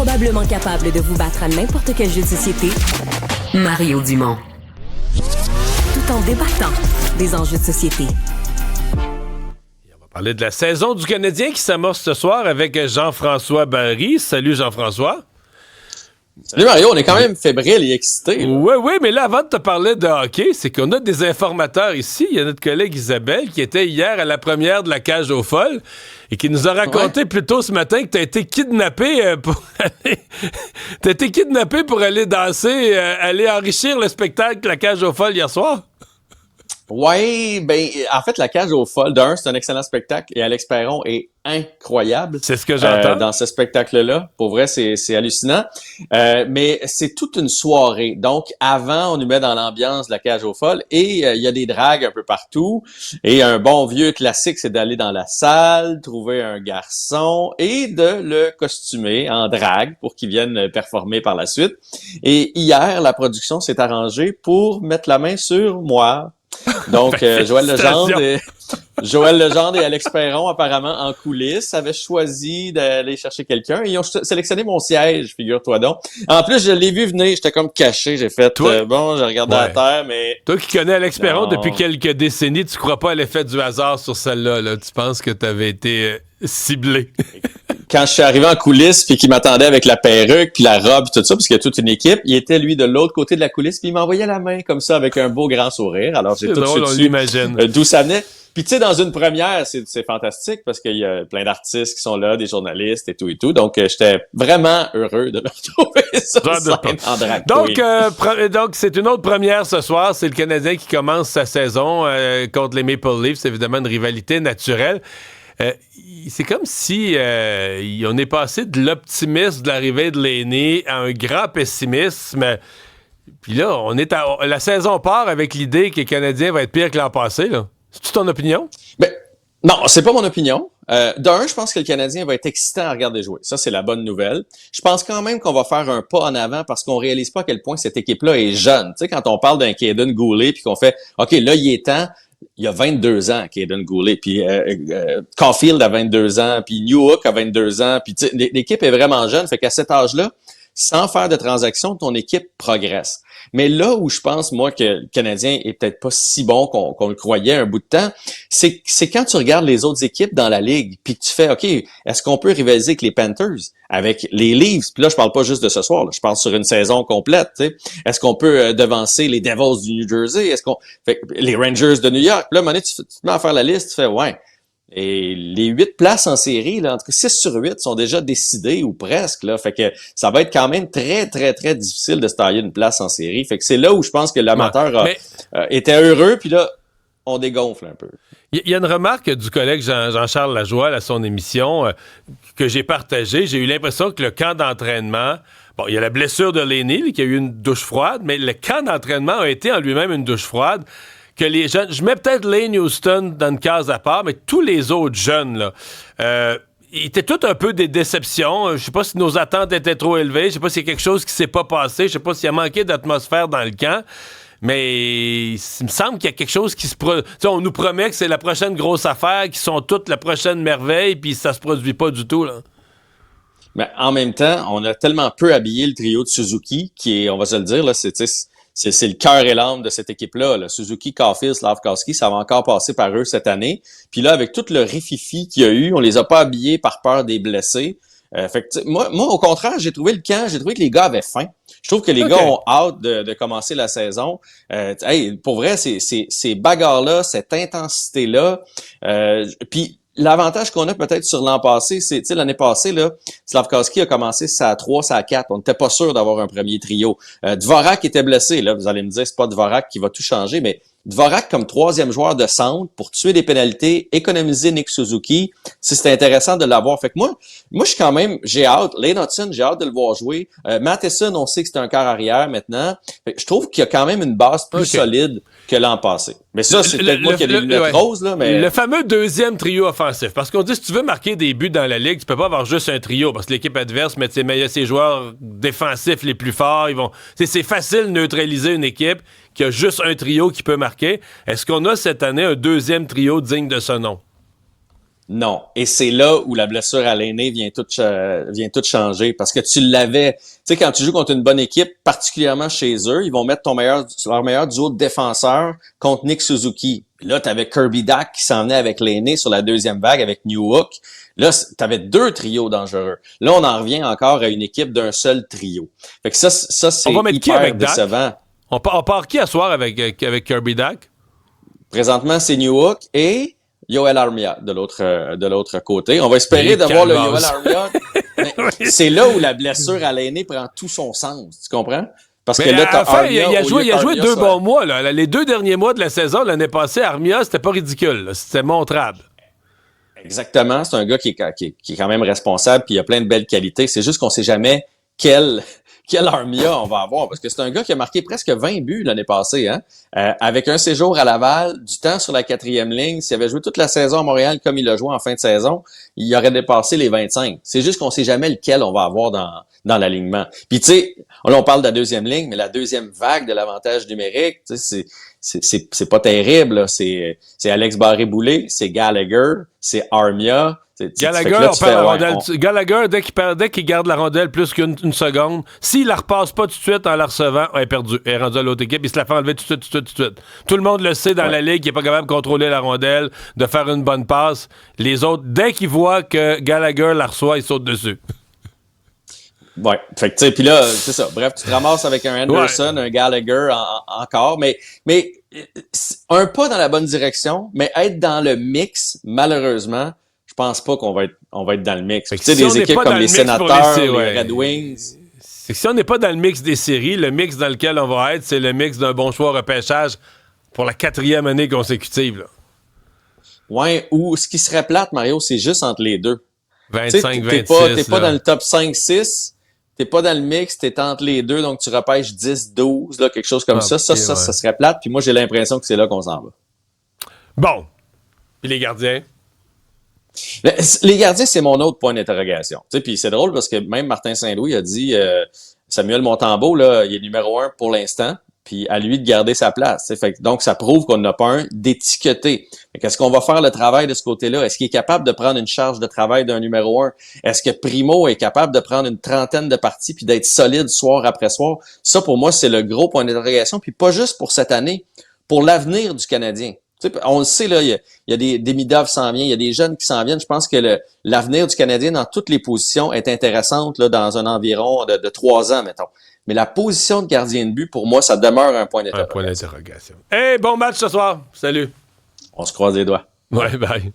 probablement capable de vous battre à n'importe quel jeu de société, Mario Dumont. Tout en débattant des enjeux de société. On va parler de la saison du Canadien qui s'amorce ce soir avec Jean-François Barry. Salut Jean-François. Salut Mario, on est quand même fébrile et excité. Oui, mais là, avant de te parler de hockey, c'est qu'on a des informateurs ici. Il y a notre collègue Isabelle qui était hier à la première de la Cage aux Folles et qui nous a raconté plus tôt ce matin que tu as été kidnappé pour aller danser, aller enrichir le spectacle de la Cage aux Folles hier soir. Ouais, ben, en fait, la Cage aux Folles, c'est un excellent spectacle et Alex Perron est incroyable. C'est ce que j'entends. Dans ce spectacle-là. Pour vrai, c'est hallucinant. Mais c'est toute une soirée. Donc, avant, on nous met dans l'ambiance de la Cage aux Folles et il y a des dragues un peu partout. Et un bon vieux classique, c'est d'aller dans la salle, trouver un garçon et de le costumer en drague pour qu'il vienne performer par la suite. Et hier, la production s'est arrangée pour mettre la main sur moi. Donc, Joël Legendre et Alex Perron, apparemment, en coulisses, avaient choisi d'aller chercher quelqu'un et ils ont sélectionné mon siège, figure-toi donc. En plus, je l'ai vu venir, j'étais comme caché, j'ai fait, bon, j'ai regardé à terre, mais... Toi qui connais Alex Perron depuis quelques décennies, tu crois pas à l'effet du hasard sur celle-là, là. Tu penses que t'avais été ciblé. Quand je suis arrivé en coulisses puis qu'il m'attendait avec la perruque puis la robe et tout ça, parce qu'il y a toute une équipe, il était lui de l'autre côté de la coulisse puis il m'envoyait la main comme ça avec un beau grand sourire. Alors j'ai tout de suite su d'où ça venait. Puis tu sais, dans une première, c'est fantastique parce qu'il y a plein d'artistes qui sont là, des journalistes et tout. Donc j'étais vraiment heureux de me retrouver sur scène en drag queen. Donc c'est une autre première ce soir. C'est le Canadien qui commence sa saison contre les Maple Leafs. C'est évidemment une rivalité naturelle. C'est comme si on est passé de l'optimisme de l'arrivée de l'aîné à un grand pessimisme. Puis là, la saison part avec l'idée que le Canadien va être pire que l'an passé. Là. C'est-tu ton opinion? Ben, non, c'est pas mon opinion. Je pense que le Canadien va être excitant à regarder jouer. Ça, c'est la bonne nouvelle. Je pense quand même qu'on va faire un pas en avant parce qu'on réalise pas à quel point cette équipe-là est jeune. Tu sais, quand on parle d'un Kaden Goulet puis qu'on fait « OK, là, il est temps », il y a 22 ans, Kaden Goulet, puis Caulfield a 22 ans, puis Newhook a 22 ans, puis l'équipe est vraiment jeune, fait qu'à cet âge-là, sans faire de transactions, ton équipe progresse. Mais là où je pense, moi, que le Canadien est peut-être pas si bon qu'on le croyait un bout de temps, c'est quand tu regardes les autres équipes dans la Ligue, puis que tu fais, OK, est-ce qu'on peut rivaliser avec les Panthers, avec les Leafs? Puis là, je parle pas juste de ce soir, là, je parle sur une saison complète. Tu sais. Est-ce qu'on peut devancer les Devils du New Jersey? Les Rangers de New York? Puis là, à un moment donné, tu te mets à faire la liste, tu fais, ouais. Et les 8 places en série, là, entre 6 sur 8 sont déjà décidées ou presque, là. Fait que ça va être quand même très, très, très difficile de se tailler une place en série. Fait que c'est là où je pense que l'amateur était heureux, puis là, on dégonfle un peu. Il y a une remarque du collègue Jean-Charles Lajoie à son émission que j'ai partagée. J'ai eu l'impression que le camp d'entraînement... Bon, il y a la blessure de l'aîné, qui a eu une douche froide, mais le camp d'entraînement a été en lui-même une douche froide. Que les jeunes, je mets peut-être Lane Houston dans une case à part, mais tous les autres jeunes, là, ils étaient tous un peu des déceptions. Je sais pas si nos attentes étaient trop élevées, je sais pas s'il y a quelque chose qui s'est pas passé, je sais pas s'il y a manqué d'atmosphère dans le camp, mais il me semble qu'il y a quelque chose qui se produit. On nous promet que c'est la prochaine grosse affaire, qu'ils sont toutes la prochaine merveille, puis ça se produit pas du tout, là. Mais en même temps, on a tellement peu habillé le trio de Suzuki, qui est, on va se le dire, là, c'est le cœur et l'âme de cette équipe-là. Là. Suzuki, Caulfield, Slafkowski, ça va encore passer par eux cette année. Puis là, avec tout le rififi qu'il y a eu, on les a pas habillés par peur des blessés. Fait que, moi, au contraire, j'ai trouvé que les gars avaient faim. Je trouve que les gars ont hâte de commencer la saison. Pour vrai, ces bagarres-là, cette intensité-là, puis l'avantage qu'on a peut-être sur l'an passé, c'est, tu sais, l'année passée, là, Slafkowski a commencé ça à 3, ça à 4. On n'était pas sûr d'avoir un premier trio. Dvorak était blessé, là. Vous allez me dire, c'est pas Dvorak qui va tout changer, mais Dvorak comme troisième joueur de centre pour tuer des pénalités, économiser Nick Suzuki, c'est intéressant de l'avoir. Fait que moi, je suis quand même, j'ai hâte. Lane Hudson, j'ai hâte de le voir jouer. Matheson, on sait que c'est un quart arrière maintenant. Fait que je trouve qu'il y a quand même une base plus solide que l'an passé. Mais ça, c'est peut-être moi qui ai les lunettes roses, là, mais... Le fameux deuxième trio offensif. Parce qu'on dit, si tu veux marquer des buts dans la Ligue, tu peux pas avoir juste un trio, parce que l'équipe adverse met ses joueurs défensifs les plus forts. C'est facile de neutraliser une équipe qui a juste un trio qui peut marquer. Est-ce qu'on a cette année un deuxième trio digne de ce nom? Non. Et c'est là où la blessure à l'aîné vient tout changer. Parce que tu l'avais. Tu sais, quand tu joues contre une bonne équipe, particulièrement chez eux, ils vont mettre leur meilleur duo de défenseurs contre Nick Suzuki. Puis là, tu avais Kirby Dack qui s'en venait avec l'aîné sur la deuxième vague avec Newhook. Là, tu avais 2 trios dangereux. Là, on en revient encore à une équipe d'un seul trio. Fait que ça c'est On va mettre qui hyper avec Dak? décevant. On part qui à soir avec Kirby Dack? Présentement, c'est Newhook et Yoel Armia de l'autre côté. On va espérer d'avoir le Yoel Armia. Mais c'est là où la blessure à l'aîné prend tout son sens. Tu comprends? Parce que là, t'as Armia, il a joué 2 bons mois. mois. Là. Les 2 derniers mois de la saison, l'année passée, Armia, c'était pas ridicule. Là. C'était montrable. Exactement. C'est un gars qui est quand même responsable puis il a plein de belles qualités. C'est juste qu'on sait jamais quel Armia on va avoir. Parce que c'est un gars qui a marqué presque 20 buts l'année passée, hein? Avec un séjour à Laval, du temps sur la 4e ligne. S'il avait joué toute la saison à Montréal comme il l'a joué en fin de saison, il aurait dépassé les 25. C'est juste qu'on sait jamais lequel on va avoir dans l'alignement. Puis tu sais, là on parle de la 2e ligne, mais la 2e vague de l'avantage numérique, tu sais, c'est pas terrible, là. C'est Alex Barré-Boulet, c'est Gallagher, c'est Armia. Gallagher, dès qu'il garde la rondelle plus qu'une seconde, s'il la repasse pas tout de suite en la recevant, elle est perdu. Elle est rendue à l'autre équipe, il se la fait enlever tout de suite. Tout le monde le sait dans la ligue, qu'il est pas capable de contrôler la rondelle, de faire une bonne passe. Les autres, dès qu'ils voient que Gallagher la reçoit, ils sautent dessus. Ouais, fait que tu sais, puis là, c'est ça. Bref, tu te ramasses avec un Anderson, un Gallagher encore, mais un pas dans la bonne direction, mais être dans le mix, malheureusement, je pense pas qu'on va être dans le mix. Tu sais, des équipes comme les Sénateurs, les Red Wings. C'est que si on n'est pas dans le mix des séries, le mix dans lequel on va être, c'est le mix d'un bon choix repêchage pour la 4e année consécutive. Là. Ouais, ou ce qui serait plate, Mario, c'est juste entre les deux. 25-26. T'es pas dans le top 5-6. T'es pas dans le mix, t'es entre les deux, donc tu repêches 10-12, là, quelque chose comme ça. Ça serait plate. Puis moi, j'ai l'impression que c'est là qu'on s'en va. Bon. Puis les gardiens? Les gardiens, c'est mon autre point d'interrogation. Tu sais, puis c'est drôle parce que même Martin Saint-Louis a dit Samuel Montembeault, là, il est numéro 1 pour l'instant, puis à lui de garder sa place. Fait, donc, ça prouve qu'on n'a pas un d'étiqueté. Est-ce qu'on va faire le travail de ce côté-là? Est-ce qu'il est capable de prendre une charge de travail d'un numéro 1? Est-ce que Primo est capable de prendre une trentaine de parties puis d'être solide soir après soir? Ça, pour moi, c'est le gros point d'interrogation. Puis pas juste pour cette année, pour l'avenir du Canadien. Tu sais, on le sait, là, il y a des Demidov s'en vient, il y a des jeunes qui s'en viennent. Je pense que l'avenir du Canadien dans toutes les positions est intéressante là, dans un environ de 3 ans, mettons. Mais la position de gardien de but, pour moi, ça demeure un point d'interrogation. Hey, bon match ce soir. Salut. On se croise les doigts. Ouais, bye.